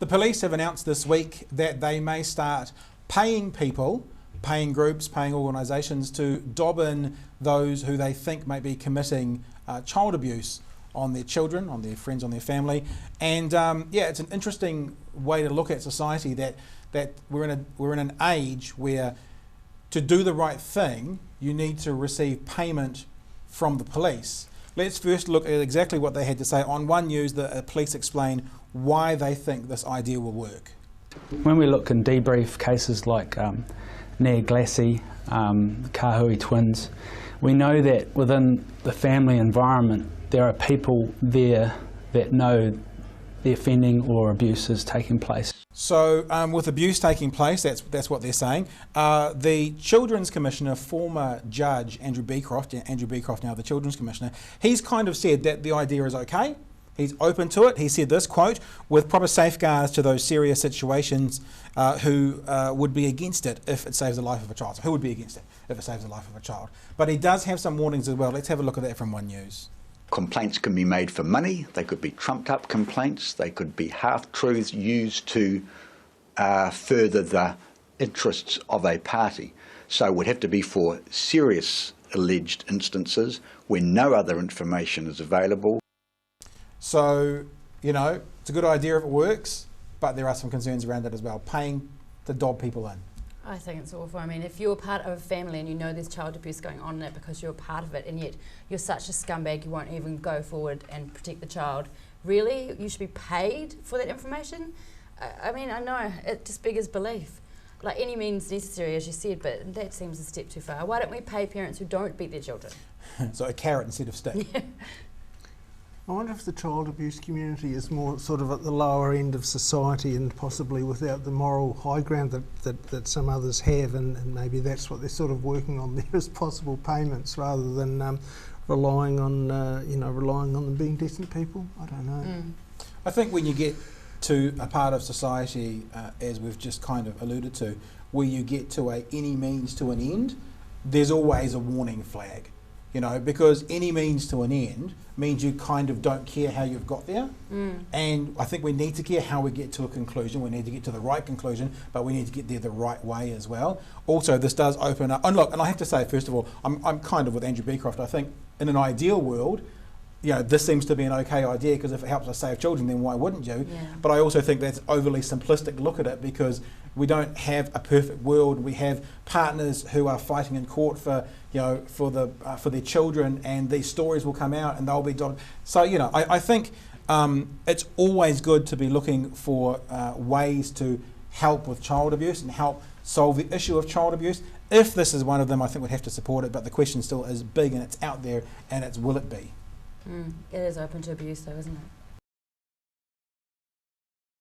The police have announced this week that they may start paying people, paying groups, paying organisations to dob in those who they think may be committing child abuse on their children, on their friends, on their family. And yeah, it's an interesting way to look at society that we're in an age where to do the right thing, you need to receive payment from the police. Let's first look at exactly what they had to say. On One News, the police explain why they think this idea will work. When we look and debrief cases like Nea Glassy, Kahui twins, we know that within the family environment there are people there that know the offending or abuse is taking place. So with abuse taking place, that's what they're saying. The Children's Commissioner, former Judge Andrew Beecroft now the Children's Commissioner, he's kind of said that the idea is okay. He's open to it. He said this, quote, with proper safeguards to those serious situations, who would be against it if it saves the life of a child. So who would be against it if it saves the life of a child? But he does have some warnings as well. Let's have a look at that from One News. Complaints can be made for money. They could be trumped up complaints. They could be half-truths used to further the interests of a party. So it would have to be for serious alleged instances when no other information is available. So, you know, it's a good idea if it works, but there are some concerns around it as well, paying to dob people in. I think it's awful. I mean, if you're part of a family and you know there's child abuse going on in it because you're a part of it, and yet you're such a scumbag you won't even go forward and protect the child, really? You should be paid for that information? I mean, I know, it just beggars belief. Like, any means necessary, as you said, but that seems a step too far. Why don't we pay parents who don't beat their children? So a carrot instead of stick. Yeah. I wonder if the child abuse community is more sort of at the lower end of society and possibly without the moral high ground that some others have, and maybe that's what they're sort of working on there as possible payments rather than relying on them being decent people. I don't know. I think when you get to a part of society, as we've just kind of alluded to, where you get to any means to an end, there's always a warning flag. You know, because any means to an end means you kind of don't care how you've got there. And I think we need to care how we get to a conclusion. We need to get to the right conclusion, but we need to get there the right way as well. Also, this does open up, and look, and I have to say, first of all, I'm kind of with Andrew Beecroft. I think in an ideal world, you know, this seems to be an okay idea because if it helps us save children, then why wouldn't you? Yeah. But I also think that's overly simplistic look at it, because we don't have a perfect world. We have partners who are fighting in court for, you know, for their children, and these stories will come out and they'll be done. So, you know, I think it's always good to be looking for ways to help with child abuse and help solve the issue of child abuse. If this is one of them, I think we'd have to support it, but the question still is big and it's out there, and it's will it be? It is open to abuse though, isn't it?